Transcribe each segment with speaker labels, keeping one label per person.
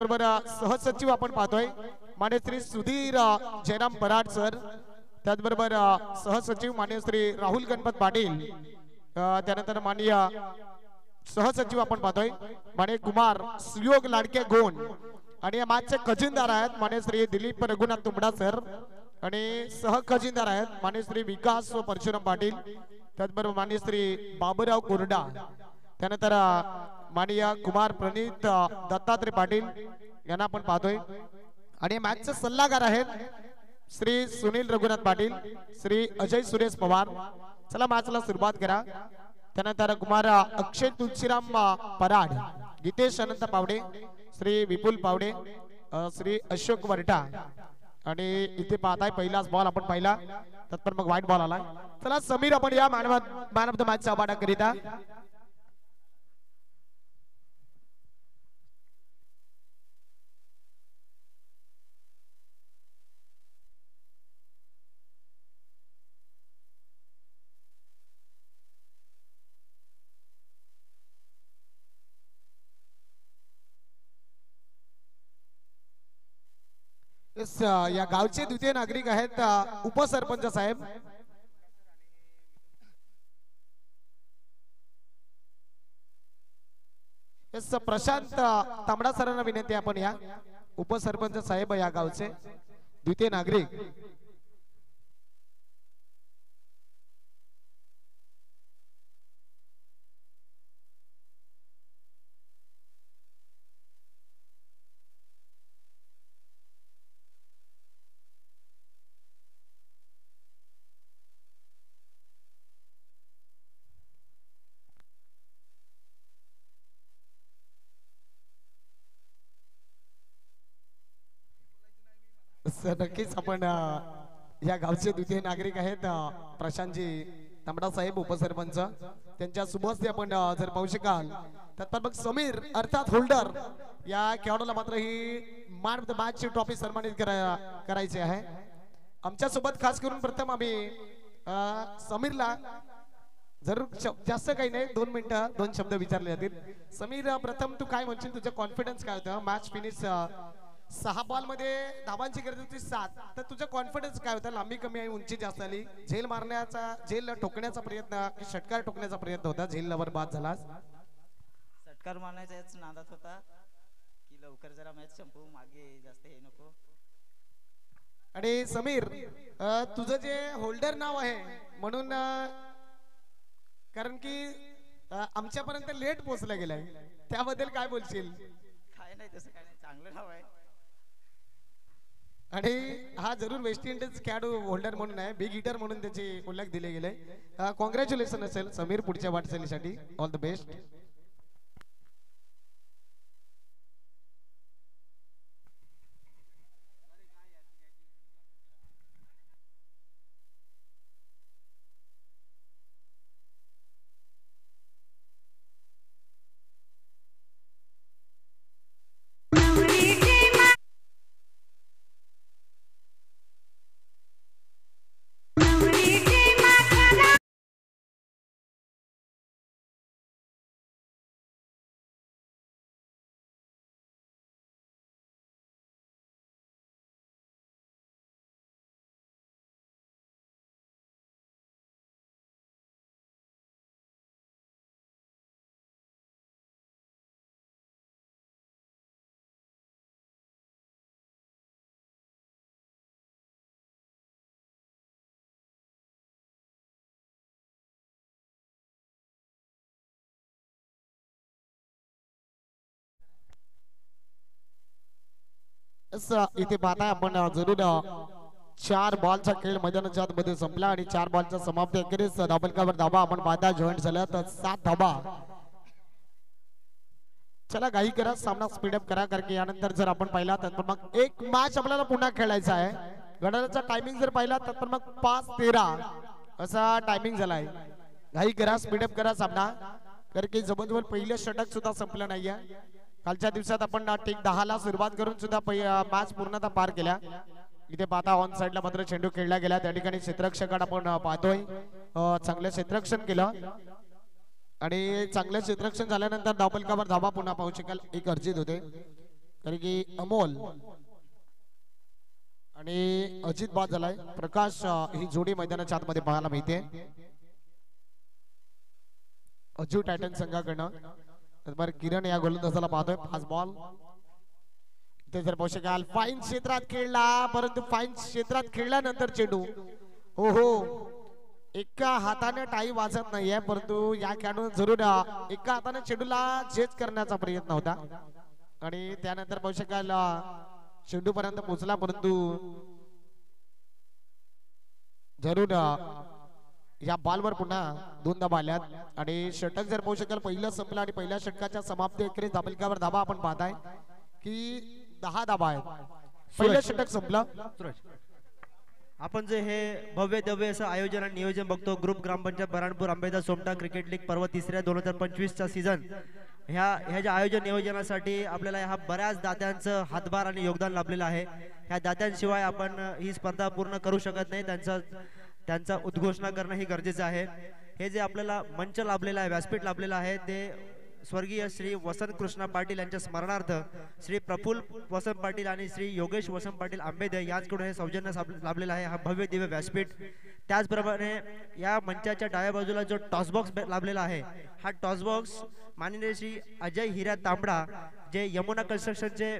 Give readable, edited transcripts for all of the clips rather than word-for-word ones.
Speaker 1: बरोबर सहसचिव आपण पाहतोय मान्य श्री सुधीर जयराम पराड सर, त्याचबरोबर सहसचिव मान्य श्री राहुल गणपत पाटील, त्यानंतर माननीय सहसचिव आपण पाहतोय मान्य कुमार सुयोग लाडके गोंड आणि या मॅचचे खजिनदार आहेत मान्य श्री दिलीप रघुनाथ तुंबडा सर आणि सह खजिनदार आहेत मान्य श्री विकास परशुराम पाटील, त्याचबरोबर मान्य श्री बाबूराव कोरडा, त्यानंतर माननीय कुमार प्रणित दत्तात्रय पाटील यांना आपण पाहतोय आणि मॅचचे सल्लागार आहेत श्री सुनील रघुनाथ पाटील, श्री अजय सुरेश पवार. चला मॅचला सुरुवात करा. त्यानंतर कुमार अक्षय तुलसीराम पराड, गीतेश अनंत पावडे, श्री विपुल पावडे, श्री अशोक वरटा आणि इथे पाहताय पहिलाच बॉल आपण पाहिला, तत्पर मग व्हाईट बॉल आलाय. चला समीर आपण या मॅन ऑफ द मॅचचा अवार्ड करीता. या गावचे द्वितीय नागरिक आहेत उपसरपंच साहेब. प्रशांत तांबडा सरांना विनंती आपण या उपसरपंच साहेब या गावचे द्वितीय नागरिक. नक्कीच आपण या गावचे द्वितीय नागरिक आहेत प्रशांतजी तांबडा साहेब उपसरपंच, त्यांच्या शुभहस्ते आपण जर पाहू शकाल तर मग समीर अर्थात होल्डर या खेळाडूला मात्र he man of the match ची ट्रॉफी सन्मानित करायची आहे. आमच्या सोबत खास करून प्रथम आम्ही समीरला जरूर जास्त काही नाही 2 मिनिटं 2 शब्द विचारले जातील. समीर, प्रथम तू काय म्हणशील, तुझं कॉन्फिडन्स काय होतं? मॅच फिनिश 6 बॉल मध्ये धावांची गरज होती 7, तर तुझं कॉन्फिडन्स काय होता? लांबी कमी आहे, उंची जास्त आली, झेल मारण्याचा झेल ठोकण्याचा प्रयत्न की षटकार ठोकण्याचा प्रयत्न होता, झेल लवर बाद झालास?
Speaker 2: षटकार मारण्याच्याच नादात होता की लवकर जरा मॅच संपवू, मागे जास्त हे नको.
Speaker 1: आणि समीर, तुझं जे होल्डर नाव आहे म्हणून, कारण की आमच्यापर्यंत लेट पोहोचलं गेलंय, त्याबद्दल काय बोलशील?
Speaker 2: काय नाही, तसं काय नाही, चांगलं नाव आहे.
Speaker 1: आणि हा जरूर वेस्ट इंडिज खेळाडू होल्डर म्हणून आहे, बिग हिटर म्हणून त्याचे उल्लेख दिले गेले. कॉंग्रॅच्युलेशन असेल समीर पुढच्या वाटचालीसाठी. All the best. इथे पाहताय आपण जरूर 4 बॉलचा खेळ मैदानाच्या आतमध्ये संपला आणि 4 बॉलच्या समाप्ती अखेरीस धावफलकावर धाबा आपण पाहता जॉईंट झाला तर 7 धाबा. चला घाई करा, सामना स्पीडअप करा, कारण की यानंतर जर आपण पाहिला तर मग एक मॅच आपल्याला पुन्हा खेळायचा आहे. घड्याळाचा टायमिंग जर पाहिला तर मग 5:13 असा टायमिंग झालाय. घाई करा, स्पीडअप करा सामना, कारण की जवळजवळ पहिलं षटक सुद्धा संपलं नाहीये. कालच्या दिवसात आपण ठीक 10 ला सुरुवात करून सुद्धा मॅच पूर्णतः पार केल्या. इथे पाहता ऑन साइडला मात्र चेंडू खेळला गेला, त्या ठिकाणी क्षेत्ररक्षकाकडे आपण पाहतोय चांगलं क्षेत्ररक्षण केलं आणि चांगलं क्षेत्ररक्षण झाल्यानंतर धावफलकावर धावा पुन्हा पाहू शकाल एक अर्जित होते. कारण की अमोल आणि अजित बाद झालाय. प्रकाश ही जोडी मैदानाच्या आतमध्ये पाहायला मिळते. अजू टायटन संघाकडनं किरण या गोलंदाजाला पाहतोय. 5 बॉल ते जर पाहू शकाल फाईन क्षेत्रात खेळला, परंतु फाईन क्षेत्रात खेळल्यानंतर चेंडू हो हो एका हाताने टाई वाजत नाहीये, परंतु या खेळाडूने जरूर एका हाताने चेंडूला झेज करण्याचा प्रयत्न होता आणि त्यानंतर पाहू शकाल चेंडू पर्यंत पोहोचला, परंतु जरूर या बॉलवर पुन्हा 2 धाबा आल्यात आणि षटक जर पाहू शकाल पहिलं संपलं आणि पहिल्या षटकाच्या समाप्ती अखेरीस धाबलकावर धाबा आपण पाहताय की 10 धाबा आहेत. पहिलं षटक संपलं.
Speaker 3: आपण जे हे भव्य दिव्य असं आयोजन आणि नियोजन बघतो, ग्रुप ग्रामपंचायत बराणपूर आंबेदार सोमटा क्रिकेट लीग पर्व 3 2025 सीझन, ह्या ज्या आयोजन नियोजनासाठी आपल्याला ह्या बऱ्याच दात्यांचं हातभार आणि योगदान लाभलेलं आहे. ह्या दात्यांशिवाय आपण ही स्पर्धा पूर्ण करू शकत नाही. त्यांचा उद्घोषणा करणं ही गरजेचं आहे. हे जे आपल्याला मंच लाभलेला आहे, व्यासपीठ लाभलेलं आहे, ते स्वर्गीय श्री वसंत कृष्णा पाटील यांच्या स्मरणार्थ श्री प्रफुल्ल वसंत पाटील आणि श्री योगेश वसंत पाटील आंबेदे यांच्याकडून हे सौजन्य लाभलेलं आहे. हा भव्य दिव्य व्यासपीठ. त्याचप्रमाणे या मंचाच्या डाव्या बाजूला जो टॉस बॉक्स लाभलेला आहे, हा टॉस बॉक्स माननीय श्री अजय हिरा तांबडा जे यमुना कन्स्ट्रक्शनचे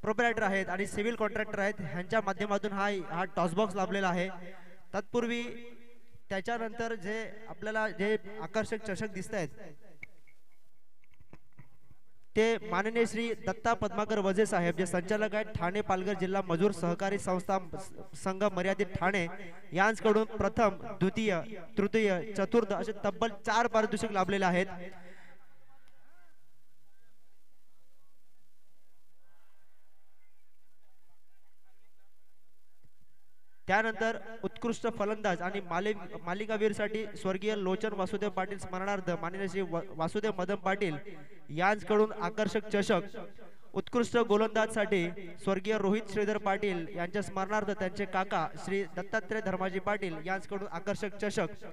Speaker 3: प्रोप्रायटर आहेत आणि सिव्हिल कॉन्ट्रॅक्टर आहेत, ह्यांच्या माध्यमातून हा टॉस बॉक्स लाभलेला आहे. तत्पूर्वी त्याच्यानंतर जे आपल्याला जे आकर्षक चषक दिसत आहेत ते माननीय श्री दत्ता पद्माकर वजे साहेब जे संचालक आहेत ठाणे पालघर जिल्हा मजूर सहकारी संस्था संघ मर्यादित ठाणे यांच्याकडून प्रथम, द्वितीय, तृतीय, चतुर्थ असे तब्बल 4 पारितोषिक लाभलेले आहेत. त्यानंतर उत्कृष्ट फलंदाज आणि मालिकावीरसाठी स्वर्गीय लोचन वासुदेव पाटील स्मरणार्थ माननीय श्री वासुदेव मदन पाटील यांच्याकडून आकर्षक चषक, उत्कृष्ट गोलंदाजसाठी स्वर्गीय रोहित श्रीधर पाटील यांच्या स्मरणार्थ त्यांचे काका श्री दत्तात्रय धर्माजी पाटील यांच्याकडून आकर्षक चषक,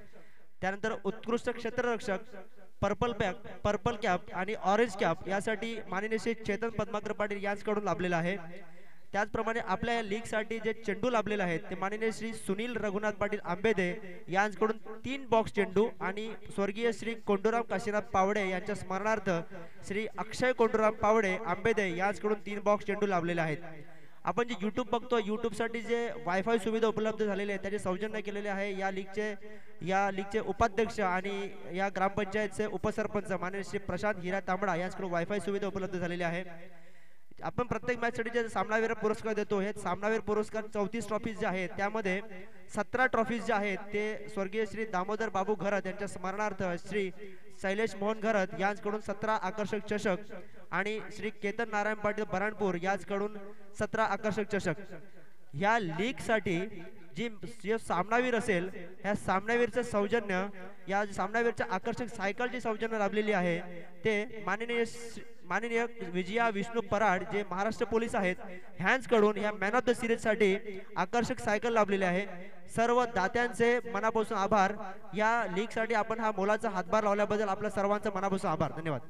Speaker 3: त्यानंतर उत्कृष्ट क्षेत्ररक्षक पर्पल कॅप आणि ऑरेंज कॅप यासाठी माननीय श्री चेतन पद्माकर पाटील यांच्याकडून लाभलेला आहे. त्याचप्रमाणे आपल्या या लीग साठी जे चेंडू लाभलेले आहेत ते माननीय श्री सुनील रघुनाथ पाटील आंबेदे यांच्याकडून 3 बॉक्स चेंडू आणि स्वर्गीय श्री कोंडूराम काशीनाथ पावडे यांच्या स्मरणार्थ श्री अक्षय कोंडूराम पावडे आंबेदे यांच्याकडून 3 बॉक्स चेंडू लाभलेले आहेत. आपण जे YouTube बघतो, YouTube साठी जे वायफाय सुविधा उपलब्ध झालेली आहे त्याचे सौजन्य केलेले आहे या लीगचे उपाध्यक्ष आणि या ग्रामपंचायतचे उपसरपंच माननीय श्री प्रशांत हिरा तांबडा यांच्याकडून वायफाय सुविधा उपलब्ध झालेली आहे. आपण प्रत्येक मॅच साठी जे सामनावीर पुरस्कार देतो, हे सामनावीर पुरस्कार 34 ट्रॉफीज जे आहेत त्यामध्ये 17 ट्रॉफीज जे आहेत ते स्वर्गीय श्री दामोदर बाबू घरत यांच्या स्मरणार्थ श्री शैलेश मोहन घरत यांच्याकडून 17 आकर्षक चषक आणि श्री केतन नारायण पाटील बराणपूर यांच्याकडून 17 आकर्षक चषक. ह्या लीग साठी जे सामनावीर असेल ह्या सामनावीरचं सौजन्य, या सामनावीरच्या आकर्षक सायकलची सौजन्य लाभलेली आहे ते माननीय विजया विष्णू पराड जे महाराष्ट्र पोलीस आहेत ह्यांच्याकडून या मॅन ऑफ द सिरीज साठी आकर्षक सायकल लाभलेली आहे. सर्व दात्यांचे मनापासून आभार. या लीग साठी आपण हा मोलाचा हातभार लावल्याबद्दल आपल्या सर्वांचा मनापासून आभार. धन्यवाद.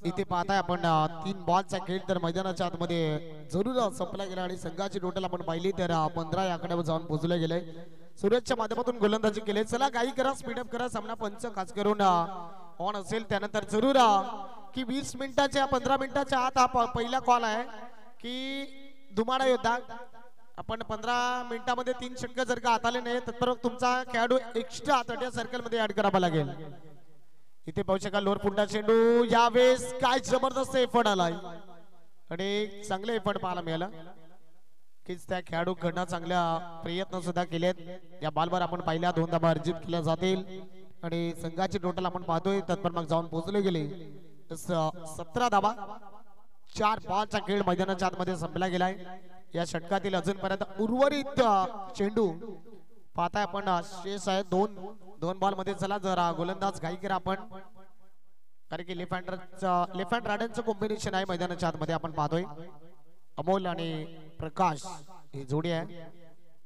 Speaker 1: इथे पाहताय आपण 3 बॉलचा खेळ तर मैदानाच्या आतमध्ये जरूर संपला गेला आणि संघाची टोटल आपण पाहिली तर 15 या आकड्यावर जाऊन पोहोचले गेले. सूरजच्या माध्यमातून गोलंदाजी केले. चला काही करा, स्पीडअप करा. सामना पंच खास करून ऑन असेल त्यानंतर जरूर की 20 मिनिटाच्या 15 मिनिटाच्या आत हा पहिला कॉल आहे की धुमाडा योद्धा. आपण 15 मिनिटामध्ये 3 षटक जर का हाताले नाही तर तुमचा खेळाडू एक्स्ट्रा तट्या सर्कल मध्ये ऍड करावा लागेल. इथे पाहू शकाल लोअर फुंडा चेंडू, यावेळेस काय जबरदस्त एफर्ट आलाय आणि चांगले एफर्ट पाहायला मिळाला की त्या खेळाडूकडनं चांगल्या प्रयत्न सुद्धा केलेत. या बॉलवर आपण पहिल्या 2 धाबा अर्जित केल्या जातील आणि संघाची टोटल आपण पाहतोय तत्पर जाऊन पोहोचले गेले 17 धाबा. 4 बॉलचा खेळ मैदानाच्या आतमध्ये संपला गेलाय. या षटकातील अजूनपर्यंत उर्वरित चेंडू पाहताय आपण शेष आहे 2 बॉल मध्ये. चला जरा गोलंदाज घाई करा आपण, कारण की लेफ्ट हँड रायडरचं कॉम्बिनेशन आहे मैदानाच्या आतमध्ये. आपण पाहतोय अमोल आणि प्रकाश ही जोडी आहे.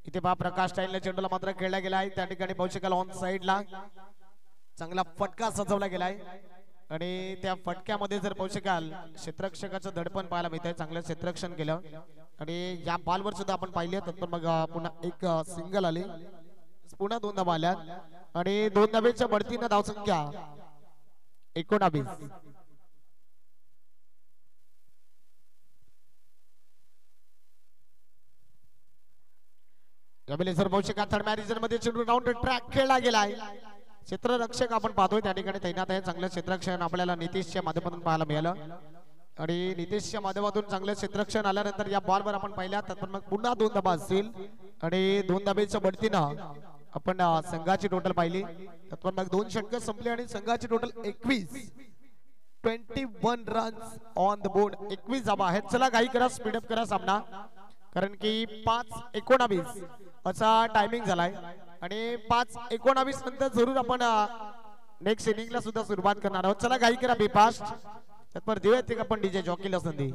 Speaker 1: इथे पहा प्रकाश स्टाईलने चेंडूला मात्र खेळला गेला आहे. त्या ठिकाणी पाहू शकाल ऑन साइडला चांगला फटका सजवला गेलाय आणि त्या फटक्यामध्ये जर पाहू शकाल क्षेत्ररक्षकाचं दडपण पाहायला मिळतंय, चांगलं क्षेत्ररक्षण केलं आणि या बॉलवर सुद्धा आपण पाहिले तर मग पुन्हा एक सिंगल आली, पुन्हा 2 धावा आल्या आणि 2 धावेच्या बढतीनं धावसंख्या 19. यावेळी जर पाहू शकाल थर्ड मॅरिजन मध्ये चेंडू राऊंड ट्रॅक खेळला गेलाय, क्षेत्ररक्षक आपण पाहतोय त्या ठिकाणी तैनात आहे, चांगलं क्षेत्ररक्षण आपल्याला नितीशच्या माध्यमातून पाहायला मिळालं आणि नितीशच्या माध्यमातून चांगलं क्षेत्ररक्षण आल्यानंतर या बॉलवर आपण पाहिल्या तर मग पुन्हा 2 धावा असतील आणि 2 धावेच्या बढतीनं आपण संघाची टोटल पाहिली तर मग 2 षटकं संपले आणि संघाची total 21 runs on the board, 21 धावा आहेत. चला काही करा, स्पीडअप करा सामना, कारण की 5:19 असा टायमिंग झालाय आणि 5:19 नंतर जरूर आपण नेक्स्ट इनिंगला सुद्धा सुरुवात करणार आहोत. चला काही करा, बी फास्ट तत्पर देऊयात एक आपण डीजे जॉकीला संधी.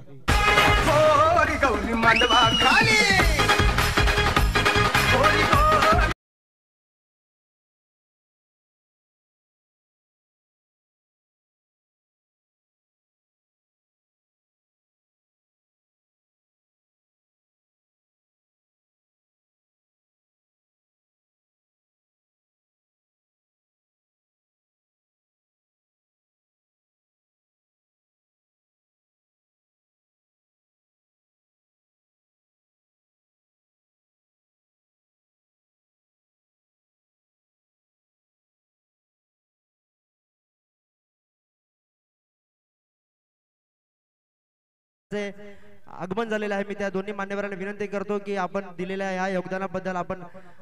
Speaker 3: आगमन झालेलं आहे. मी त्या दोन्ही मान्यवरांना विनंती करतो की आपण दिलेल्या या योगदानाबद्दल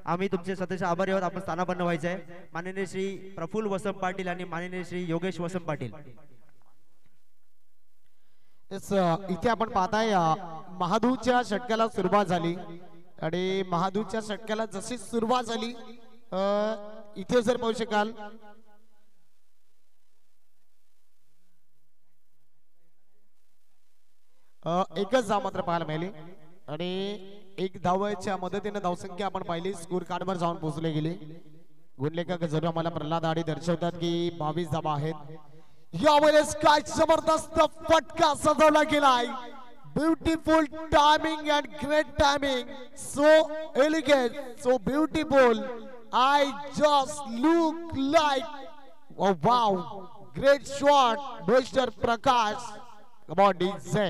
Speaker 3: आम्ही तुमचे सदस्य आभारी आहोत. आपण स्थानापन्न व्हायचं आहे. माननीय श्री प्रफुल्ल वसंत पाटील आणि माननीय श्री योगेश वसंत पाटील.
Speaker 1: इथे आपण पाहताय महादूच्या षटकाला सुरुवात झाली आणि महादूच्या षटकाला जशी सुरुवात झाली इथे जर पाहू शकाल एकच धाव मात्र पाहायला मिळाली आणि 1 धावेच्या मदतीने धावसंख्या आपण पाहिली, स्कोर कार्डवर जाऊन पोहोचले गेले. गुणलेखक जरूर आम्हाला प्रल्हाद आडी दर्शवतात की 22 धावा आहेत. यावेळेस काय जबरदस्त फटका सजवला गेलाय, beautiful timing and great timing, so elegant, so beautiful. I just look like wow, great shot mister Prakash. Come on, DJ.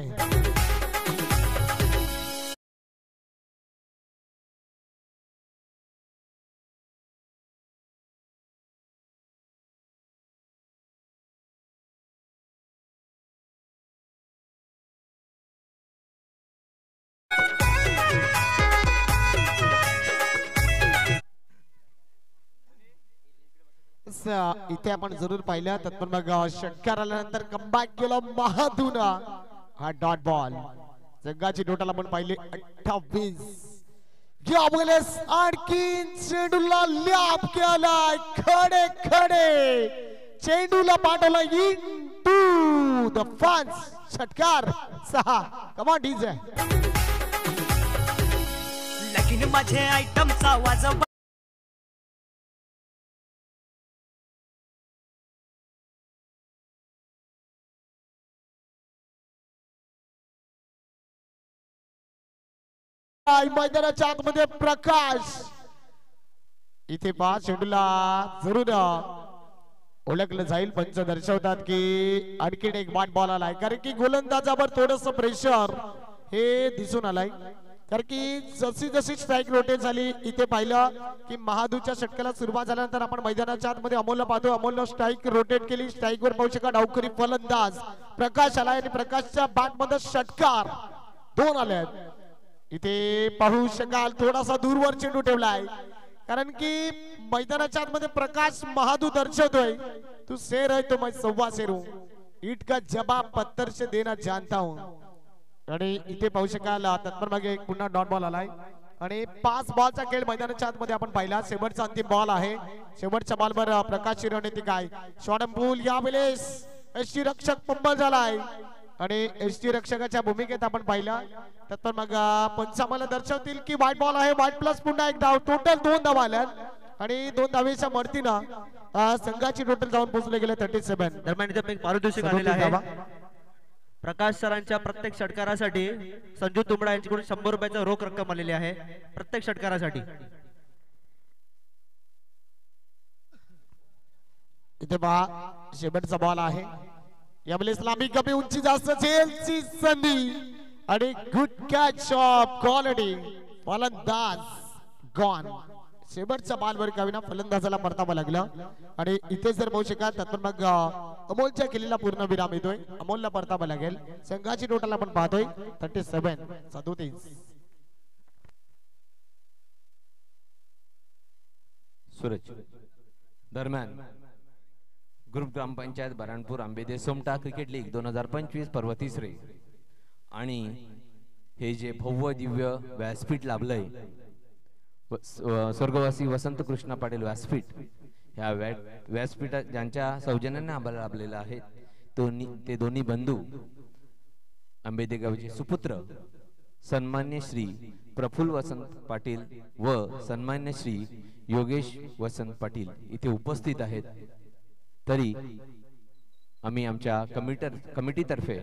Speaker 1: इथे आपण जरूर पाहिलं तर मग षटकार आल्यानंतर कमबॅक केला महादूना. हा डॉट बॉल, संघाची टोटल आपण पाहिले 28. यावेळेस आणखीन चेंडूला लॅप केलाय, खडे खडे चेंडूला पाठवला इनटू द फन्स. षटकार 6. Come on DJ.
Speaker 4: लगीन माझे आयटमचा वाजव
Speaker 1: मैदानाच्या आतमध्ये प्रकाश. इथे 5 चेंडूला जरूर ओळखलं जाईल. पंच दर्शवतात की आणखीन एक बॅट बॉल आलाय, कारण की गोलंदाजावर थोडस प्रेशर हे दिसून आलाय, कारण की जशी जशी स्ट्राईक रोटेट झाली. इथे पाहिलं की महादूच्या षटकाला सुरुवात झाल्यानंतर आपण मैदानाच्या आतमध्ये अमोलला पाहतो. अमोलनं स्ट्राईक रोटेट केली, स्ट्राईक वर पाहू शका डावखरी फलंदाज प्रकाश आलाय आणि प्रकाशच्या बॅट मध्ये षटकार 2 आले. इथे पाहू शकाल थोडासा दूरवर चेंडू ठेवलाय, कारण की मैदानाच्या आतमध्ये प्रकाश महादू दर्शवतोय तू शेर है तो मैं सव्वा शेर हूं, ईट का जवाब पत्थर से देना जानता हूं. आणि इथे पाहू शकाल तत्पर मागे एक पुन्हा डॉट बॉल आलाय आणि 5 बॉलचा खेळ मैदानाच्या आतमध्ये आपण पाहिला. शेवटचा अंतिम बॉल आहे. शेवटच्या बॉलवर प्रकाशची रणनीती काय, शॉर्ट पूल. यावेळेस एसटी रक्षक पंबल झालाय आणि एसटी रक्षकाच्या भूमिकेत आपण पाहिला. तर मग पंच आम्हाला दर्शवतील की व्हाईट बॉल आहे, व्हाईट प्लस पुन्हा एक धाव, टोटल 2 धावा आल्या आणि 2 धावेच्या मर्तीनं संघाची टोटल जाऊन पोहोचले गेले 37.
Speaker 3: दरम्यान इथे एक पारितोषिक आलेलं आहे. प्रकाश सरांच्या प्रत्येक षटकारासाठी संजू तुंबडा यांच्याकडून 100 रुपयाचा रोख रक्कम आलेली आहे प्रत्येक षटकारासाठी.
Speaker 1: इथे पहा शेवटचा बॉल आहे. यावेळी इस्लामी कमी उंची जास्त झेलची संधी आणि गुड कॅच ऑफ क्वालिटी. फलंदाज गॉन. शेवटच्या बॉलवर कविना फलंदाजाला परतावं लागलं आणि इथे जर पाहू शकाल तर मग अमोलच्या केलेला पूर्ण विराम येतोय. अमोलला परतावं लागेल. संघाची टोटल आपण पाहतोय 37.
Speaker 5: सूरज. दरम्यान ग्रुप ग्रामपंचायत बराणपूर आंबेदे सोमटा क्रिकेट लीग 2025 पर्व 3 आणि हे जे भव्य दिव्य व्यासपीठ लाभलंय स्वर्गवासी वसंत कृष्ण पाटील व्यासपीठ. ह्या व्यासपीठ ज्यांच्या सौजन्याने आम्हाला लाभलेला आहे ते दोन्ही बंधू आंबेदे गावचे सुपुत्र सन्मान्य श्री प्रफुल्ल वसंत पाटील व सन्मान्य श्री योगेश वसंत पाटील इथे उपस्थित आहेत. तरी आम्ही आमच्या कमिटीतर्फे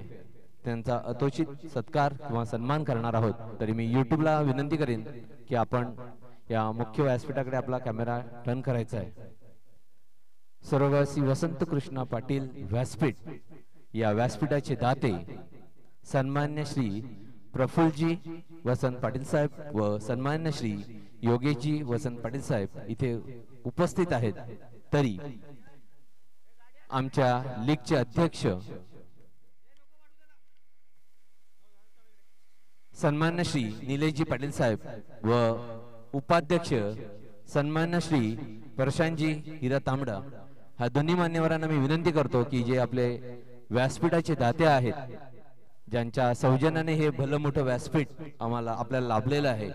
Speaker 5: त्यांचा अतोचित सत्कार किंवा सन्मान करणार आहोत. तरी मी युट्यूबला विनंती करेन की आपण या मुख्य व्यासपीठाकडे आपला कॅमेरा टर्न करायचा आहे. स्वर्गवासी वसंत कृष्ण पाटील व्यासपीठ या व्यासपीठाचे दाते सन्मान्य श्री प्रफुल्लजी वसंत पाटील साहेब व सन्मान्य श्री योगेशजी वसंत पाटील साहेब इथे उपस्थित आहेत. तरी आमच्या लीगचे अध्यक्ष सन्मान्य श्री निलेशजी पाटील साहेब व उपाध्यक्ष सन्मान्य श्री प्रशांतजी हिरा तांबडा ह्या दोन्ही मान्यवरांना मी विनंती करतो की जे आपले व्यासपीठाचे दाते आहेत ज्यांच्या सौजन्याने हे भलं मोठं व्यासपीठ आपल्याला लाभलेलं आहे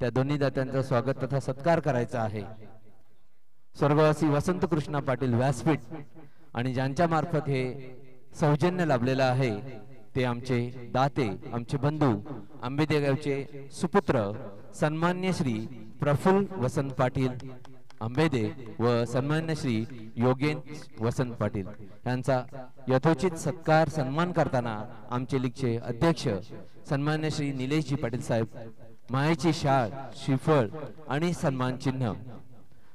Speaker 5: त्या दोन्ही दात्यांचं स्वागत तथा सत्कार करायचा आहे. स्वर्गवासी वसंत कृष्ण पाटील व्यासपीठ आणि ज्यांच्या मार्फत हे सौजन्य लाभलेलं आहे ते आमचे दाते आमचे बंधू आंबेदे गावचे सुपुत्र सन्मान्य श्री प्रफुल्ल वसंत पाटील आंबेदे व सन्मान्य श्री योगेश वसंत पाटील यांचा यथोचित सत्कार सन्मान करताना आमचे लीगचे अध्यक्ष सन्मान्य श्री निलेशजी पाटील साहेब मायेची शाळ श्रीफळ आणि सन्मान चिन्ह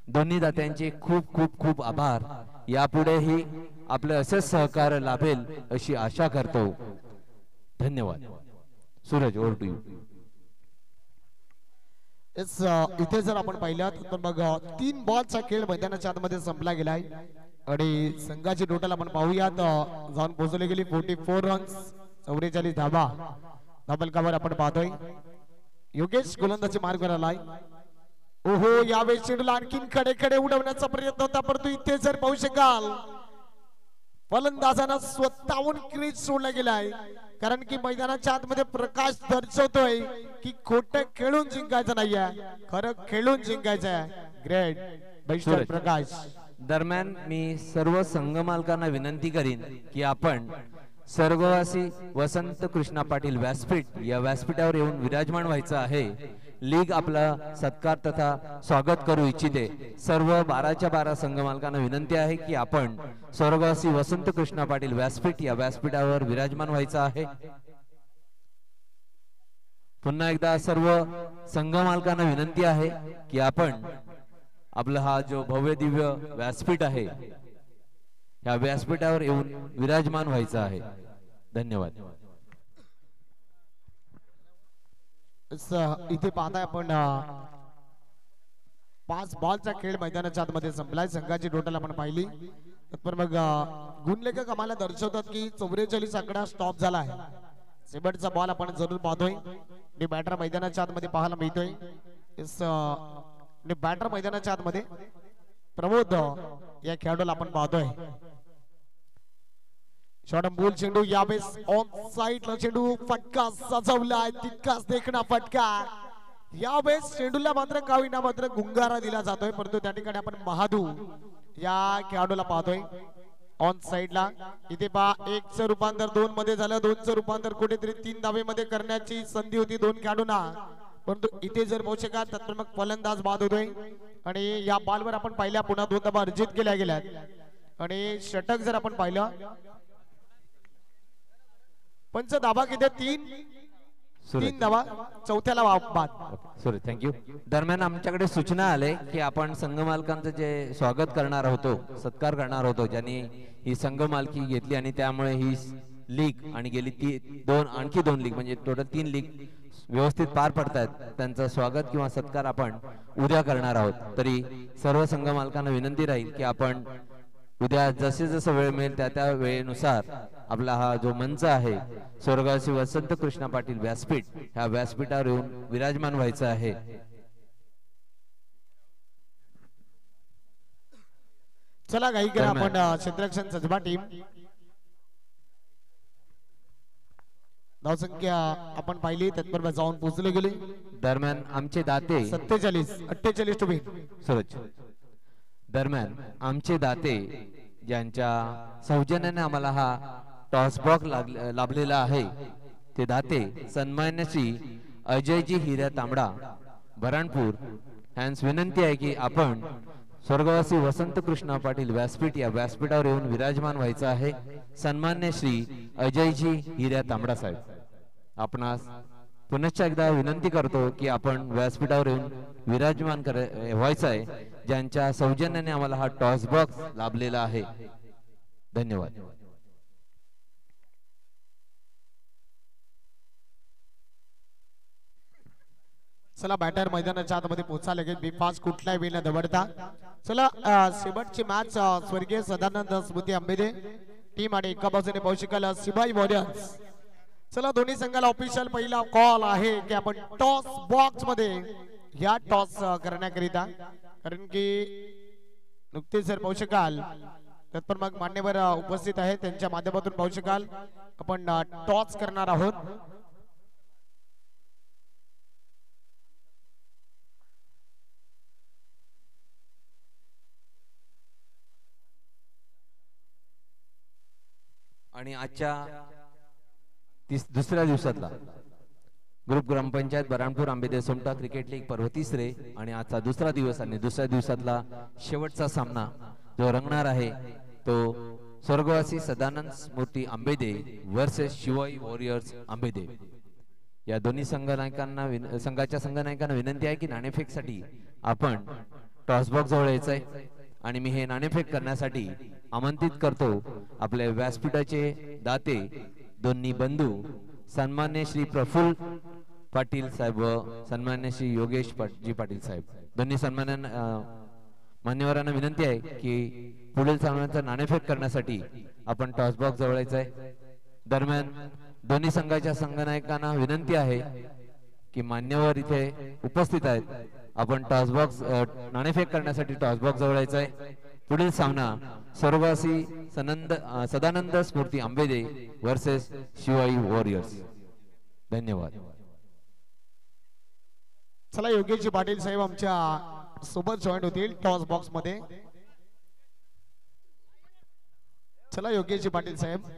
Speaker 5: दोन्ही दात्यांचे खूप खूप खूप आभार. यापुढेही आपलं असंच सहकार्य लाभेल अशी आशा करतो. धन्यवाद. Suraj over to you.
Speaker 1: इथे जर आपण पाहिलं तर मग 3 बॉलचा खेळ मैदानाच्या आतमध्ये संपला गेलाय आणि संघाची टोटल आपण पाहूयात जाऊन पोहोचले गेली 44 रन्स 44 धाबा. धाबलकावर आपण पाहतोय योगेश गोलंदाजी मार्गावर आलाय. ओहो यावेळी चेंडूला आणखीन कडे उडवण्याचा प्रयत्न होता परंतु इथे जर पाहू शकाल फलंदाजांना स्वतःहून क्रीज सोडला गेलाय कारण की मैदानाच्या आतमध्ये प्रकाश दर्शवतोय की खोटं खेळून जिंकायचं नाहीये खरं खेळून जिंकायचं आहे. ग्रेट बैष्णव प्रकाश.
Speaker 5: दरम्यान मी सर्व संघ मालकांना विनंती करीन की आपण स्वर्गवासी वसंत कृष्ण पाटील व्यासपीठ या व्यासपीठावर येऊन विराजमान व्हायचं आहे. लीग आपला सत्कार तथा स्वागत करू इच्छिते. सर्व 12च्या 12 संघ मालकांना विनंती आहे की आपण स्वर्गवासी वसंत कृष्ण पाटील व्यासपीठ या व्यासपीठावर विराजमान व्हायचं आहे. पुन्हा एकदा सर्व संघ मालकांना विनंती आहे की आपण आपला हा जो भव्य दिव्य व्यासपीठ आहे या व्यासपीठावर येऊन विराजमान व्हायचं आहे. धन्यवाद.
Speaker 1: इथे पाहताय आपण 5 बॉलचा खेळ मैदानाच्या आतमध्ये संपलाय. संघाची टोटल आपण पाहिली तर मग गुणलेखक आम्हाला दर्शवतात की 44 आकडा स्टॉप झाला आहे. शेवटचा बॉल आपण जरूर पाहतोय. बॅटर मैदानाच्या आतमध्ये पाहायला मिळतोय. बॅटर मैदानाच्या आतमध्ये प्रमोद या खेळाडूला आपण पाहतोय. शॉर्ट बॉल चेंडू यावेळेस ऑन साइडला चेंडू फटका सजवलाय तितकाच देखणा फटका. यावेळेस चेंडूला मात्र कावीना मात्र गुंगारा दिला जातोय परंतु त्या ठिकाणी आपण महादू या खेळाडूला पाहतोय ऑन साइडला. इथे पहा 1चं रूपांतर 2 मध्ये झालं. 2चं रूपांतर कुठेतरी 3 धावेमध्ये करण्याची संधी होती 2 खेळाडूंना परंतु इथे जर पोहोचेका तर मग फलंदाज बाद होतोय आणि या बॉलवर आपण पाहिल्या पुन्हा 2 धावा अर्जित केल्या गेल्यात आणि षटक जर आपण पाहिलं पंच धावा किती 3 धावा चौथ्याला बाद.
Speaker 5: Sorry thank you. दरम्यान आमच्याकडे सूचना आले की आपण संघ मालकांचं जे स्वागत करणार होतो सत्कार करणार होतो ज्यांनी ही संघ मालकी घेतली आणि त्यामुळे ही लीग आणि गेली आणखी 2 लीग म्हणजे टोटल 3 लीग व्यवस्थित पार पडतायत त्यांचं स्वागत किंवा सत्कार आपण उद्या करणार आहोत. तरी सर्व संघ मालकांना विनंती राहील की आपण उद्या जसे जसं वेळ मिळेल त्या त्या वेळेनुसार आपला हा जो मंच आहे स्वर्गवासी वसंत कृष्णा पाटील व्यासपीठ ह्या व्यासपीठावर येऊन विराजमान व्हायचं आहे.
Speaker 1: चला काही करा आपण क्षेत्ररक्षण सजबा टीम धावसंख्या आपण पाहिली त्याचबरोबर जाऊन पोहोचले गेले.
Speaker 5: दरम्यान आमचे दाते
Speaker 1: 47-48 टू
Speaker 5: सूरज. दरम्यान आमचे दाते ज्यांच्या सौजन्याने आम्हाला हा टॉस बॉक्स लाभलेला आहे ते दाते सन्मान्य श्री अजयजी हिरा तांबडा बराणपूर यांस विनंती आहे की आपण स्वर्गवासी वसंत कृष्णा पाटील व्यासपीठ या व्यासपीठावर येऊन विराजमान व्हायचं आहे. सन्मान्य श्री अजयजी हिरा तांबडा साहेब आपणास पुनश्च एकदा विनंती करतो की आपण व्यासपीठावर येऊन विराजमान व्हायचं आहे ज्यांच्या सौजन्याने आम्हाला हा टॉस बॉक्स लाभलेला आहे. धन्यवाद.
Speaker 1: चला बॅटर मैदानाच्या आतमध्ये पोहोचा लगेच बी फास्ट कुठलाही वेळ न दवडता. चला शेवटची मॅच स्वर्गीय सदानंद स्मृती आंबेदे टीम आणि एका बाजूने पाहू शकाल शिवाई वॉरियर्स. चला दोन्ही संघाला ऑफिशियल पहिला कॉल आहे की आपण टॉस बॉक्स मध्ये या टॉस करण्याकरिता कारण की नुकतेच जर पाहू शकाल तत्पर मग मान्यवर उपस्थित आहे त्यांच्या माध्यमातून पाहू शकाल आपण टॉस करणार आहोत.
Speaker 5: आणि आजच्या दुसऱ्या दिवसातला ग्रुप ग्रामपंचायत बराणपूर आंबेदे सोमटा क्रिकेट लीग पर्व 3रे आणि आजचा दुसरा दिवस आणि दुसऱ्या दिवसातला शेवटचा सामना जो रंगणार आहे तो स्वर्गवासी सदानंद स्मृती आंबेदे वर्सेस शिवाई वॉरियर्स आंबेदे. या दोन्ही संघाच्या संघनायकांना विनंती आहे की नाणेफेकसाठी आपण टॉस बॉक्स जवळ यायचंय आणि मी हे नाणेफेक करण्यासाठी आमंत्रित करतो आपले व्यासपीठाचे दाते दोन्ही बंधू सन्मान्य श्री प्रफुल्ल पाटील साहेब व सन्मान्य श्री योगेश जी पाटील साहेब. दोन्ही सन्मान्य मान्यवरांना विनंती आहे की पुढील सामन्याचा नाणेफेक करण्यासाठी आपण टॉस बॉक्स जवळ यायचंय. दरम्यान दोन्ही संघाच्या संघनायकांना विनंती आहे की मान्यवर इथे उपस्थित आहेत आपण टॉस बॉक्स नाणेफेक करण्यासाठी टॉस बॉक्स जवळ यायचंय. पुढील सामना स्वर्गवासी सदानंद स्मृती आंबेदे वर्सेस शिवाई वॉरियर्स. धन्यवाद.
Speaker 1: चला योगेशजी पाटील साहेब आमच्या सोबत जॉईन होतील टॉस बॉक्स मध्ये. चला योगेशजी पाटील साहेब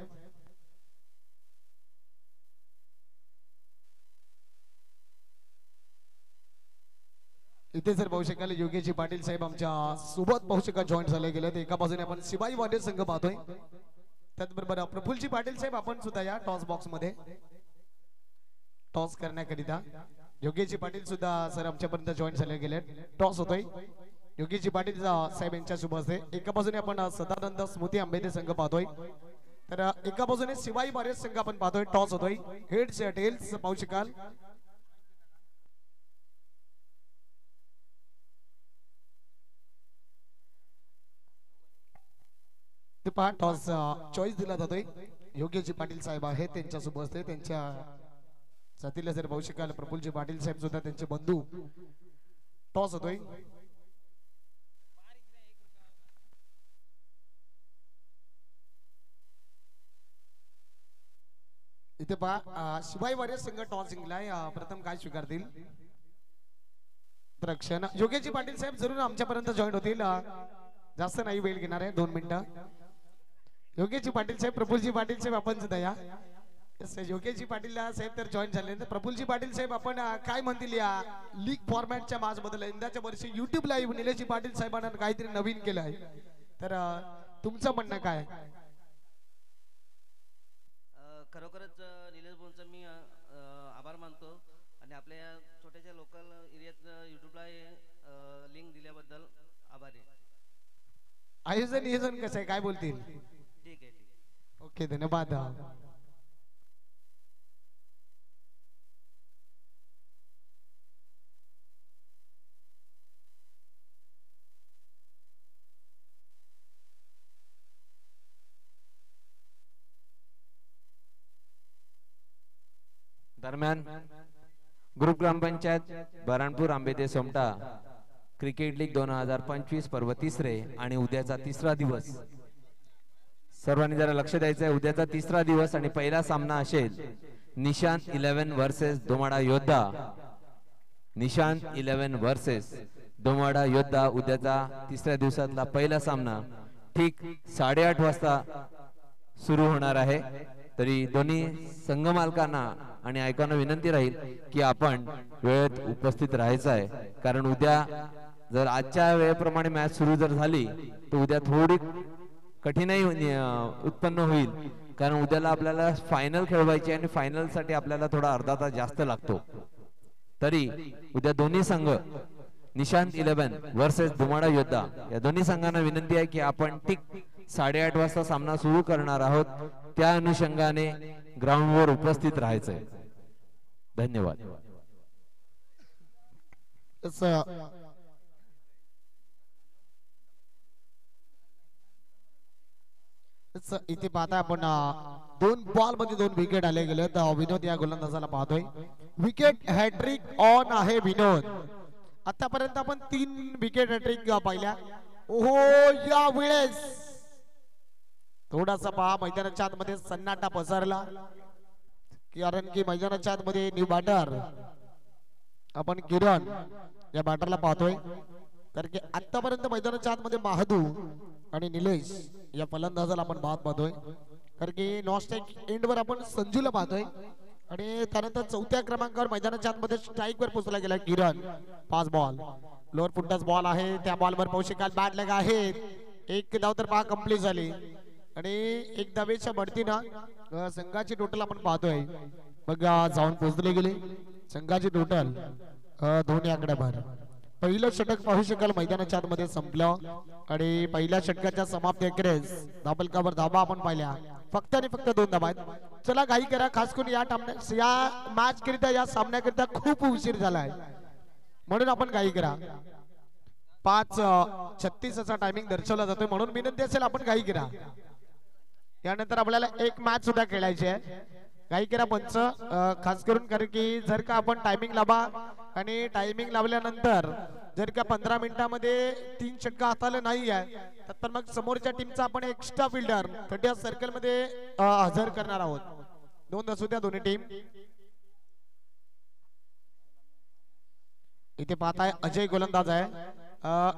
Speaker 1: इथे जर पाहू शकाल योगेशजी पाटील साहेब आमच्या सोबत पाहू शकाल जॉईन झाले गेले. एका बाजूने आपण शिवाई वॉरियर संघ पाहतोय त्याचबरोबर प्रफुल्लजी पाटील साहेब आपण सुद्धा या टॉस बॉक्स मध्ये टॉस करण्याकरिता. योगेशजी पाटील सुद्धा सर आमच्यापर्यंत जॉईन झाले गेले. टॉस होतोय योगेशजी पाटील साहेब यांच्या शुभ हस्ते. एका बाजूने आपण सदानंद स्मृती आंबेदे संघ पाहतोय तर एका बाजूने शिवाई वॉरियर संघ आपण पाहतोय. टॉस होतोय हेड्स टेल्स पाहू शकाल. टॉस चॉईस दिला जातोय योगेशजी पाटील साहेब आहे त्यांच्या सोबत असते त्यांच्या जातीला जर पाहू शकाल प्रफुल्लजी पाटील साहेब सुद्धा त्यांचे बंधू. टॉस होतोय इथे पहा शिवाई वॉरियर संघ टॉस जिंकलाय. प्रथम काय स्वीकारतील रक्षण. योगेशजी पाटील साहेब जरूर आमच्यापर्यंत जॉईन होतील. जास्त नाही वेळ घेणार आहे 2 मिनिटं. योगेशजी पाटील साहेब प्रफुल्लजी पाटील साहेब आपण सुद्धा या योगेशजी पाटील साहेब तर जॉईन झाले. तर प्रफुल्लजी पाटील साहेब आपण काय म्हणतील या लीग फॉर्मॅटच्या मॅच बद्दल? यंदाच्या वर्षी युट्यूब लाईव्ह निलेशजी पाटील साहेबांना काहीतरी नवीन केलं आहे, तर तुमचं म्हणणं काय?
Speaker 6: खरोखरच निलेश भाऊंचा मी आभार मानतो आणि आपल्या छोट्याशा लोकल एरियात युट्यूबला लिंक दिल्याबद्दल आभारी.
Speaker 1: आयोजन नियोजन कसं आहे काय बोलतील?
Speaker 6: ठीक आहे.
Speaker 1: ओके, धन्यवाद.
Speaker 5: दरम्यान ग्रुप ग्रामपंचायत बराणपूर आंबेते सोमटा क्रिकेट लीग 2025 पर्व तिसरे आणि उद्याचा तिसरा दिवस. सर्वांनी जरा लक्ष द्यायचं आहे. उद्याचा तिसरा दिवस आणि पहिला सामना असेल निशांत 11 वर्सेस दोमाडा योद्धा. निशांत 11 वर्सेस दोमाडा योद्धा उद्याचा तिसऱ्या दिवसातला पहिला सामना ठीक 8:30 वाजता सुरू होणार आहे. तरी दोन्ही संघ मालकांना आणि ऐकांना विनंती राहील की आपण वेळेत उपस्थित राहायचं आहे, कारण उद्या जर आजच्या वेळेप्रमाणे मॅच सुरू जर झाली तर उद्या थोडी कठीणाई उत्पन्न होईल, कारण उद्याला आपल्याला फायनल खेळवायची आणि फायनल साठी आपल्याला थोडा अर्धा तास जास्त लागतो. तरी उद्या दोन्ही संघ निशांत 11 वर्सेस दुमाडा योद्धा या दोन्ही संघांना विनंती आहे की आपण ठीक 8:30 वाजता सामना सुरू करणार आहोत, त्या अनुषंगाने ग्राउंडवर उपस्थित राहायचंय. धन्यवाद.
Speaker 1: इथे पाहता आपण 2 बॉल मध्ये 2 विकेट आले गेले. तर विनोद या गोलंदाजाला पाहतोय. विकेट हॅट्रिक ऑन आहे विनोद. आतापर्यंत आपण 3 विकेट हॅट्रिक पाहिल्या. ओहो, या वेळेस थोडासा पहा मैदानाच्या आतमध्ये सन्नाटा पसरला, कारण की मैदानाच्या आतमध्ये न्यू बॅटर आपण किरण या बॅटरला पाहतोय. कारण की आतापर्यंत मैदानाच्या आतमध्ये महादू आणि निलेश या फलंदाजाला आपण पाहतोय. कारण की नॉस्टॅक एंडवर आपण संजूला पाहतोय आणि त्यानंतर 4थ्या क्रमांकावर मैदानाच्या आतमध्ये स्ट्राईक वर पोहोचला गेला किरण. 5 बॉल लोअर फुटस बॉल आहे. त्या बॉलवर पाहू शकाल बॅट लेग आहे. 1 धाव तर पहा कंप्लीट झाली आणि 1 धावेच्या बढतीनं संघाची टोटल आपण पाहतोय बघा जाऊन पोहोचले गेले. संघाची टोटल 2 आकड्यावर. पहिलं षटक पाहू शकाल मैदानाच्या आतमध्ये संपलं आणि पहिल्या षटकाच्या समाप्ती अखेरीस धाबलकावर धाबा आपण पाहिल्या. फक्त आणि फक्त 2 धाबा आहेत. चला घाई करा, खास करून या मॅच करिता या सामन्याकरिता खूप उशीर झालाय, म्हणून आपण घाई करा. 5:36 असा टायमिंग दर्शवला जातोय, म्हणून विनंती असेल आपण घाई करा. यानंतर आपल्याला 1 मॅच सुद्धा खेळायची आहे. काही करा पंच, खास करून, कारण की जर का आपण टायमिंग लावा आणि टायमिंग लावल्यानंतर जर का 15 मिनिटांमध्ये 3 षटक हाताला नाही आहे तर मग समोरच्या टीमचा आपण एक्स्ट्रा फिल्डर 30 सर्कल मध्ये हजर करणार आहोत. 2 असू द्या दोन्ही टीम. इथे पाहताय अजय गोलंदाज आहे.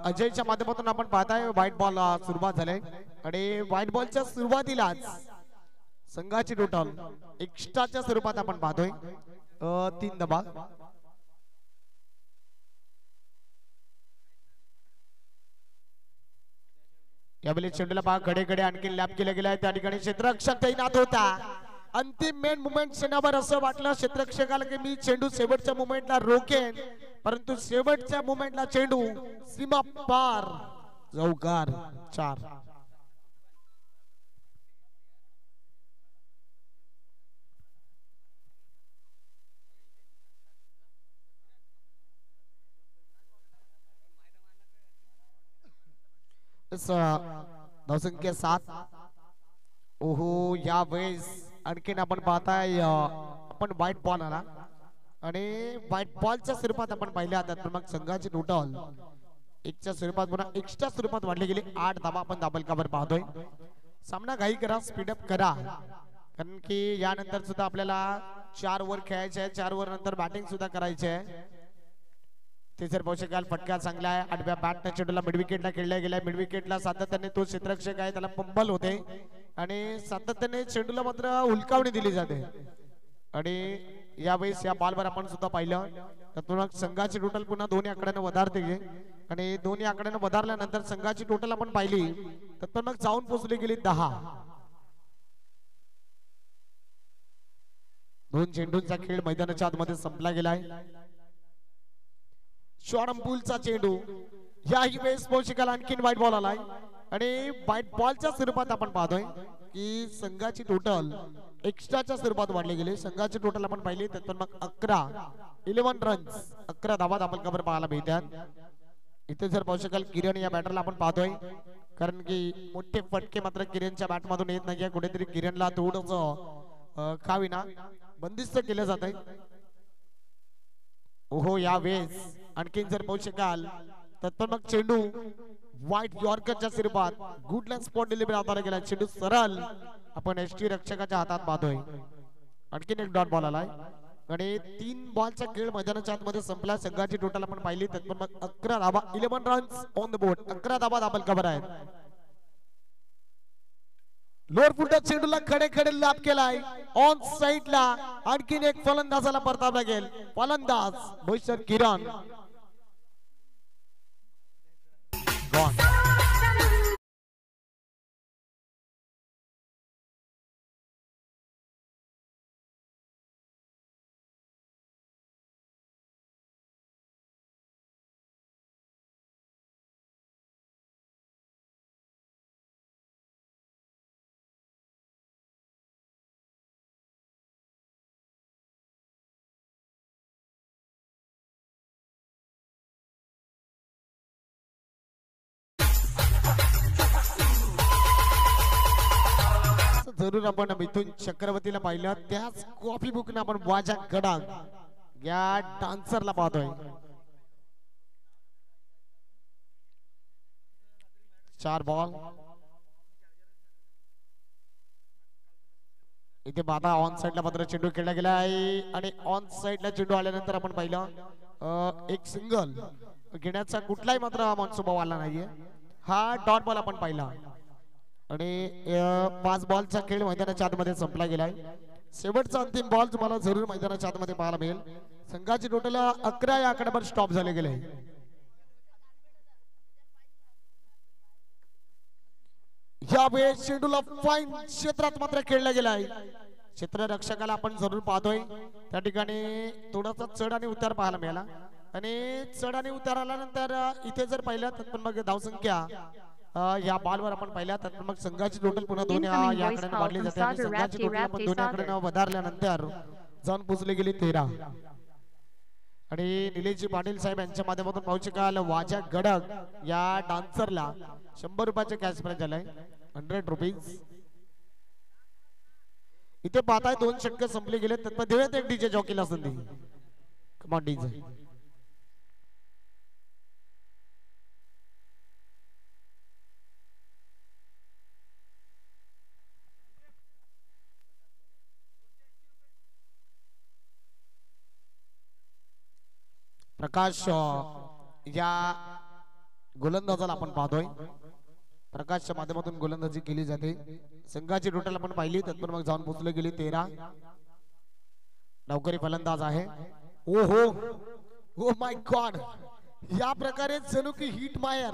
Speaker 1: अजयच्या माध्यमातून आपण पाहताय व्हाईट बॉल सुरुवात झाली आणि व्हाईट बॉलच्या सुरुवातीलाच संघाची टोटल एक्स्ट्राच्या स्वरूपात आपण पाहतोय 3 धावा. यावेळी चेंडूला पहा कडे आणखी लॅप केला गेलाय. त्या ठिकाणी क्षेत्ररक्षक तैनात होता. अंतिम मेन मुवमेंट क्षणावर असं वाटलं क्षेत्ररक्षकाला की मी चेंडू शेवटच्या मुवमेंटला रोकेन, परंतु शेवटच्या मुवमेंटला चेंडू सीमा पार चौकार 4. धावसंख्या 7. ओहो, या वेळेस आणखीन आपण पाहताय आपण व्हाईट बॉल आला आणि व्हाईट बॉलच्या स्वरूपात आपण पाहिले आता मग संघाची टोटल 1च्या स्वरूपात पुन्हा एक्स्ट्रा स्वरूपात वाढली गेली. 8 धावा आपण दाबलकावर पाहतोय. सामना घाई करा, स्पीडअप करा, कारण की यानंतर सुद्धा आपल्याला 4 ओव्हर खेळायचे आहे. 4 ओव्हर नंतर बॅटिंग सुद्धा करायची आहे. तिसर पाहू शकाल फटका चांगला आहे. 8व्या बॅटने चेंडूला मिड विकेटला खेळला गेलाय. मिड विकेटला सातत्याने तो क्षेत्ररक्षक आहे त्याला पंबल होते आणि सातत्याने चेंडूला मात्र हुलकावणी दिली जाते आणि यावेळेस या बॉलवर आपण सुद्धा पाहिलं तर संघाची टोटल पुन्हा दोन्ही आकड्याने वधारते आणि दोन्ही आकड्याने वधारल्यानंतर संघाची टोटल आपण पाहिली तर मग जाऊन पोहोचली गेली 10. दोन चेंडूंचा खेळ मैदानाच्या आतमध्ये संपला गेलाय. शॉर्टपुलचा चेंडू याही वेळेस पोषकाला आणखीन वाईट बॉल आलाय आणि वाईट बॉलच्या स्वरूपात आपण पाहतोय की संघाची टोटल एक्स्ट्राच्या स्वरूपात वाढले गेले. संघाची टोटल आपण पाहिली तर मग 11 रन्स 11 धावा आपण कव्हर पाहायला मिळतात. इथे जर पाहू शकाल किरण या बॅटरला आपण पाहतोय कारण की मोठे फटके मात्र किरणच्या बॅट मधून येत नाहीये. कुठेतरी किरणला थोडंसं खाविना बंदिस्त केलं जात आहे. ओहो या वेळेस आणखीन जर पाहू शकाल तर मग चेंडू व्हाईट यॉर्करच्या स्वरूपात गुडलँड स्पॉट डिलिव्हरी हाताला गेला. चेंडू सरळ आपण एसटी रक्षकाच्या हातात पाहतोय. आणखीन एक डॉट बॉल आलाय आणि 3 बॉलचा खेळ मैदानाच्या आतमध्ये संपला. संघाची टोटल आपण पाहिली तर मग 11 धावा 11 रन्स ऑन द बोर्ड 11 धावा दाबल कव्हर आहेत. लोअर फुटच्या चेंडूला खडे खडे लाभ केलाय ऑन साइडला. आणखीन एक फलंदाजाला परतावा लागेल. फलंदाज भूषण किरण जरूर आपण मिथुन चक्रवर्तीला पाहिलं त्याच कॉफी बुक आपण वाजा गडांग या डान्सरला पाहतोय. 4 बॉल इथे बाबा ऑन साइडला मात्र चेंडू खेळला गेला आहे आणि ऑन साइडला चेंडू आल्यानंतर आपण पाहिलं एक सिंगल घेण्याचा कुठलाही मात्र मनसुबा आला नाहीये. हा डॉट बॉल आपण पाहिला आणि 5 बॉलचा खेळ मैदानाच्या आतमध्ये संपला गेलाय. शेवटचा अंतिम बॉल तुम्हाला जरूर मैदानाच्या आतमध्ये पाहायला मिळेल. संघाची टोटल 11 या आकड्यावर स्टॉप झाले गेले. यावेळेस चेंडूला फाईन क्षेत्रात मात्र खेळला गेलाय. क्षेत्ररक्षकाला आपण जरूर पाहतोय त्या ठिकाणी थोडासा चढ आणि उतार पाहायला मिळाला आणि चढ आणि उतार आल्यानंतर इथे जर पाहिलं तर मग धावसंख्या या बॉलवर आपण पाहिल्या तर मग संघाची टोटल पुन्हा 2 या आकड्याने वाढली जाते आणि संघाची टोटल आपण 2 आकड्याने वधारल्यानंतर जाऊन पोहोचली गेली 13. आणि निलेशजी पाटील साहेब यांच्या माध्यमातून पाहू शकाल वाजा गडक या डान्सरला 100 रुपयाचे कॅश प्राइज झालाय 100 रुपीज. इथे पाहताय 2 षटक संपले गेले तर देऊयात एक डीजे जॉकीला संधी. Come on DJ. प्रकाश या गोलंदाजाला आपण पाहतोय. प्रकाशच्या माध्यमातून गोलंदाजी केली जाते. संघाची टोटल आपण पाहिली तर मग जाऊन पोहोचले गेली 13. नौकरी फलंदाज आहे. ओ हो ओ माय गॉड या प्रकारे जणू की हिट मायर.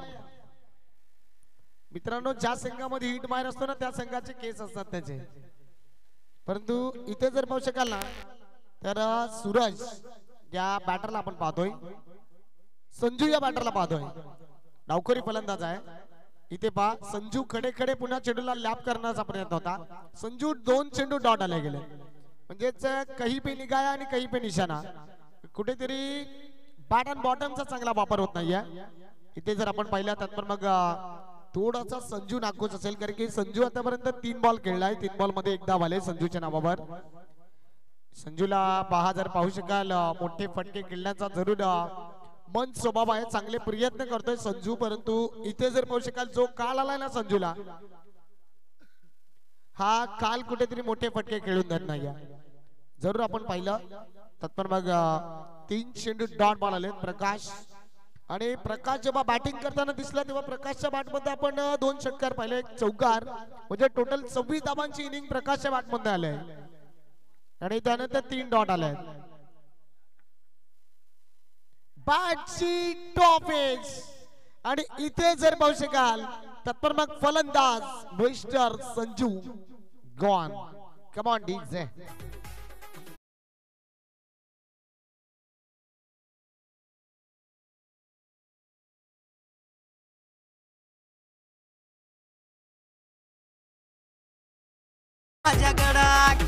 Speaker 1: मित्रांनो ज्या संघामध्ये हिट मायर असतो ना त्या संघाचे केस असतात त्याचे. परंतु इथे जर पाहू शकाल ना तर सूरज या बॅटरला आपण पाहतोय. संजू या बॅटरला पाहतोय. नौकरी फलंदाज आहे. इथे पहा संजू खडे खडे पुन्हा चेंडूला लॅप करण्याचा प्रयत्न होता. संजू 2 चेंडू डॉट आले गेले म्हणजेच काही पे निघाया आणि काही पे निशाणा. कुठेतरी बॅट अँड बॉटमचा चांगला वापर होत नाहीये. इथे जर आपण पाहिलं तर मग थोडासा संजू नाखुश असेल कारण की संजू आतापर्यंत 3 बॉल खेळलाय. 3 बॉल मध्ये 1 धाव आले संजूच्या नावावर. संजूला पहा जर पाहू शकाल मोठे फटके खेळण्याचा जरूर मन स्वभाव आहे. चांगले प्रयत्न करतोय संजू. परंतु इथे जर पाहू शकाल जो काल आलाय ना संजूला हा काल कुठेतरी मोठे फटके खेळून देत नाही. जरूर आपण पाहिलं तत्पर मग 3 चेंडू डॉट बॉल आले. प्रकाश आणि प्रकाश जेव्हा बॅटिंग करताना दिसला तेव्हा प्रकाशच्या बॅट मध्ये आपण 2 षटकार पाहिले, एक चौकार, म्हणजे टोटल 26 धावांची इनिंग प्रकाशच्या बॅट मध्ये आले आणि त्यानंतर 3 डॉट आले. बॅटची टॉप एज आणि इथे जर पाहू शकाल तर मग फलंदाज mister Sanju gone. Come on DJ.
Speaker 4: माझ्या गडाक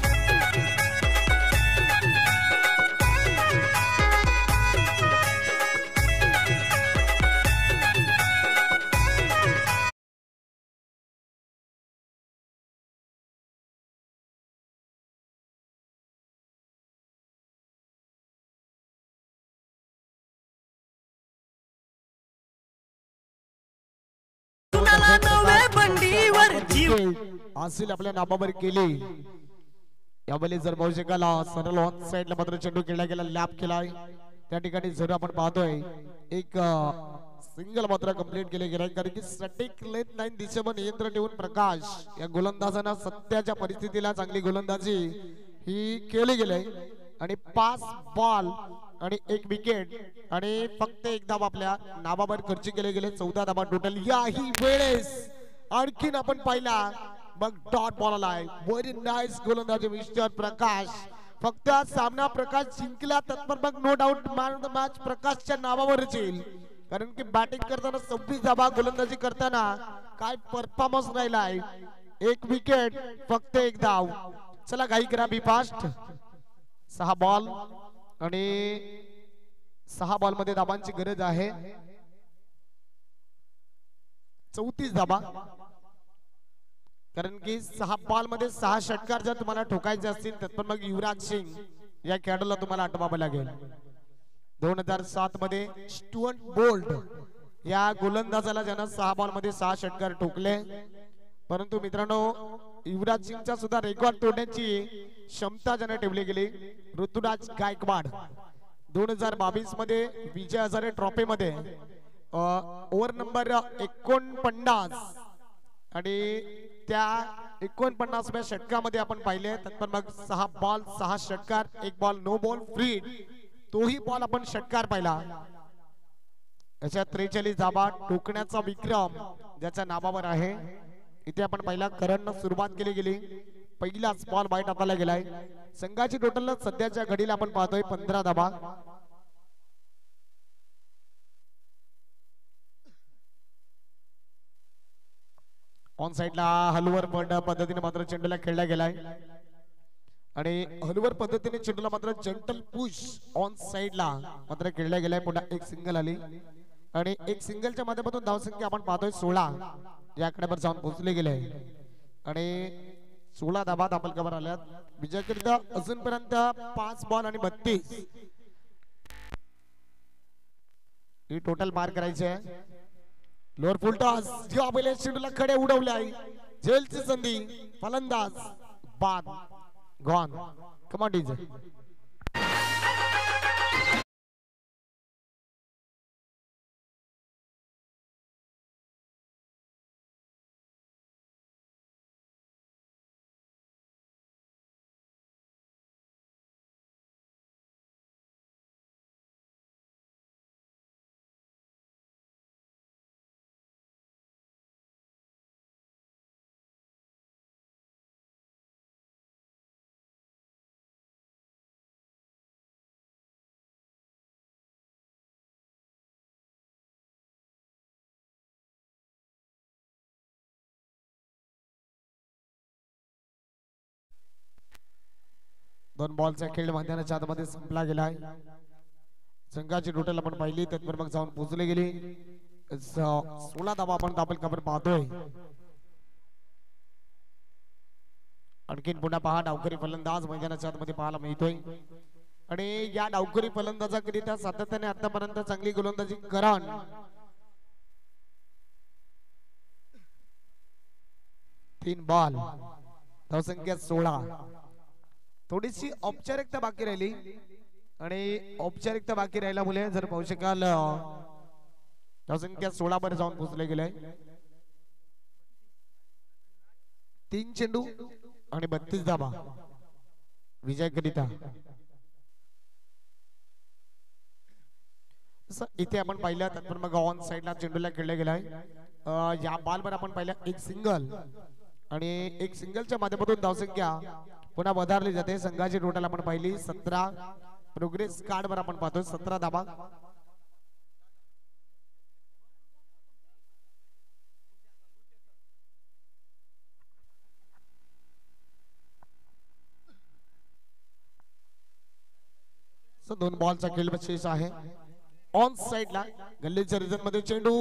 Speaker 4: कुणाला नवे बंडीवर जीव
Speaker 1: असेल आपल्या नाबावर केली. यावेळी जर पाहू शकाल सरळ ऑन साइडला मात्र चेंडू खेळला गेला, लॅप केलाय त्या ठिकाणी जर आपण पाहतोय एक सिंगल मात्र कंप्लीट केले गेले, कारण की सटीक लेट लाईन दिशेवर नियंत्रण ठेवून प्रकाश या गोलंदाजांना सध्याच्या परिस्थितीला चांगली गोलंदाजी ही केली गेली आणि 5 बॉल आणि 1 विकेट आणि फक्त एक धाव आपल्या नावावर खर्च केले गेले. 14 धावा टोटल. याही वेळेस आणखीन आपण पाहिला मग डॉट बॉल आलाय. व्हेरी नाईस गोलंदाजी मिस्टर प्रकाश. फक्त सामना प्रकाश जिंकला तत्पर मग no doubt man of the match प्रकाशच्या नावावरच येईल, कारण की बॅटिंग करताना 26 धावा, गोलंदाजी करताना काय परफॉर्मन्स राहिलाय. 1 विकेट फक्त 1 धाव. चला घाई करा, बी फास्ट. 6 बॉल आणि 6 बॉल मध्ये धावांची गरज आहे. 34 धावा, कारण की 6 बॉल मध्ये 6 षटकार जर तुम्हाला ठोकायचे असतील तर मग युवराज सिंग या खेळाडूला तुम्हाला आठवावं लागेल. 2007 मध्ये स्टुअर्ट बोल्ट या गोलंदाजाला ज्यानं 6 बॉल मध्ये 6 षटकार ठोकले. परंतु मित्रांनो युवराज सिंगचा सुद्धा रेकॉर्ड तोडण्याची क्षमता ज्याने ठेवली गेली. ऋतुराज गायकवाड 2022 मध्ये विजय हजारे ट्रॉफी मध्ये ओव्हर नंबर 49 आणि त्या 49व्या षटकामध्ये आपण पाहिले तर मग 6 बॉल 6 षटकार, 1 बॉल नो बॉल फ्री, तोही बॉल आपण षटकार पाहिला. अशा 43 धावा ठोकण्याचा विक्रम ज्याच्या नावावर आहे. इथे आपण पाहिला करणनं सुरुवात केली गेली. पहिलाच बॉल बाहेर टाकायला गेलाय. संघाची टोटल सध्याच्या घडीला आपण पाहतोय 15 धावा. ऑन साइडला हलवर पद्धतीने मात्र चेंडूला खेळला गेलाय आणि हलवर पद्धतीने चेंडूला मात्र जंटल पुश ऑन साइडला मात्र खेळला गेलाय. पुन्हा एक सिंगल आली आणि एक सिंगलच्या माध्यमातून धावसंख्या आपण पाहतोय 16 या आकड्यावर जाऊन पोहोचले गेले आणि 16 धावा दाखल कव्हर आल्यात. विजयाकरिता अजूनपर्यंत 5 बॉल आणि 32 ही टोटल मार करायची आहे. लोअर फुल टॉस जेव्हा पहिले चेंडूला खडे उडवले आहे. झेलची संधी, फलंदाज बाद गॉन. Come on DJ. दोन बॉलचा खेळ मैदानाच्या आतमध्ये संपला गेलाय. संघाची टोटल आपण पाहिली त्यावर मग जाऊन पोहोचले गेली. 16 धावा आपण दाखल कव्हर पाहतोय. आणखीन पुन्हा पहा डावकरी फलंदाज मैदानाच्या आतमध्ये पाहायला मिळतोय आणि या डावकरी फलंदाजाकरिता सातत्याने आतापर्यंत चांगली गोलंदाजी करण 3 बॉल धावसंख्या 16. थोडीशी औपचारिकता बाकी राहिली आणि औपचारिकता बाकी राहिल्यामुळे जर पाहू शकाल धावसंख्या 16 वर जाऊन पोहोचले गेले. 3 चेंडू आणि 32 धावा विजय करिता. इथे आपण पाहिलं तर मग ऑन साइडला चेंडूला खेळले गेलाय. या बॉलवर आपण पाहिलं एक सिंगल आणि एक सिंगलच्या माध्यमातून धावसंख्या पुन्हा वधारली जाते. संघाची टोटल आपण पाहिली 17. प्रोग्रेस कार्ड वर आपण पाहतोय 17 धावा. दोन बॉलचा खेळ शेष आहे. ऑन साइडला गल्लीच्या रिजन मध्ये चेंडू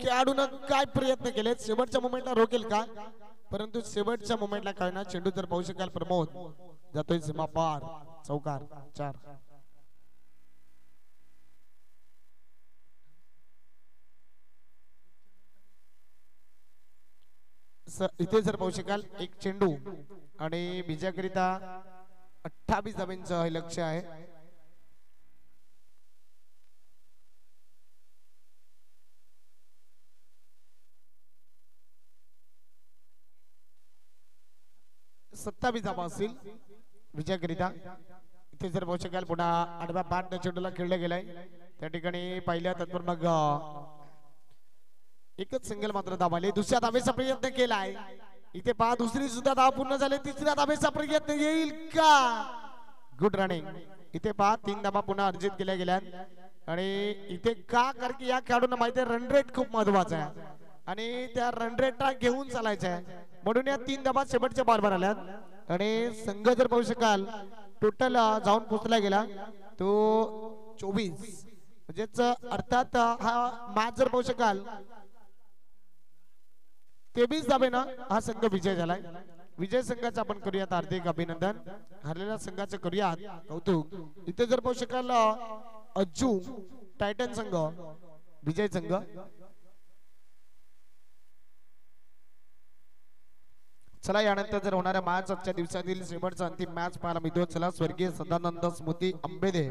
Speaker 1: खेळाडून काय प्रयत्न केले, शेवटच्या मोमेंटला रोकेल का, परंतु शेवटच्या मोमेंटला काय ना चेंडू जर पाहू शकाल प्रमोद जातोय सीमा पार. चौकार 4. इथे जर पाहू शकाल एक चेंडू आणि विजयाकरिता 28 धावांचं हे लक्ष आहे. सत्तावीस धावा असतील विजयाकरिता. इथे जर पाहू शकाल पुन्हा आडव्या बॅट चेंडूला खेळले गेलाय. त्या ठिकाणी पाहिल्या तर मग एकच सिंगल मात्र धावाले. दुसऱ्या धावेचा प्रयत्न केलाय. इथे पहा दुसरी सुद्धा धाव पूर्ण झाली. तिसऱ्या धावेचा प्रयत्न येईल का. Good running. इथे पहा 3 धावा पुन्हा अर्जित केल्या गेल्यात आणि इथे का कारण की या खेळाडूंना माहिती आहे रन रेट खूप महत्वाचा आहे आणि त्या रन रेटला घेऊन चालायचं आहे. म्हणून या 3 धावा शेवटच्या बॉलवर आल्यात आणि संघ जर पाहू शकाल टोटल जाऊन पोहोचला गेला तो 24. म्हणजेच अर्थात हा मॅच जर पाहू शकाल 23 धावे ना हा संघ विजय झालाय. विजय संघाचं आपण करूयात हार्दिक अभिनंदन. हरलेल्या संघाचं करूयात कौतुक. इथे जर पाहू शकाल अज्जू टायटन संघ विजय संघ. चला यानंतर जर होणाऱ्या मॅच आजच्या दिवसातील शेवटचा अंतिम मॅच पाहायला मिळतो. चला स्वर्गीय सदानंद स्मृती आंबेदे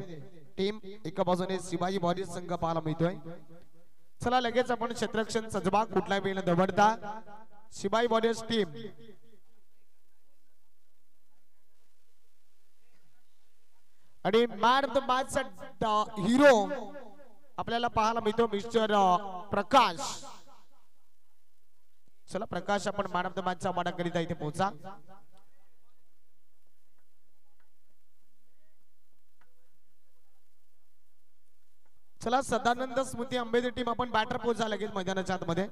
Speaker 1: टीम एका बाजूने शिवाजी वॉरियर्स संघ पाहायला मिळतोय. चला लगेच आपण क्षेत्ररक्षण सजबाग कुठलाही वेळ दवडता शिवाजी वॉरियर्स टीम आणि man of the match hero आपल्याला पाहायला मिळतो मिस्टर प्रकाश. चला प्रकाश आपण मॅन ऑफ द मॅच चा वाटा करीता इथे पोहोचा. चला सदानंद स्मृती आंबेडकर टीम आपण बॅटर पोहोचा लगेच मैदानाच्या आतमध्ये.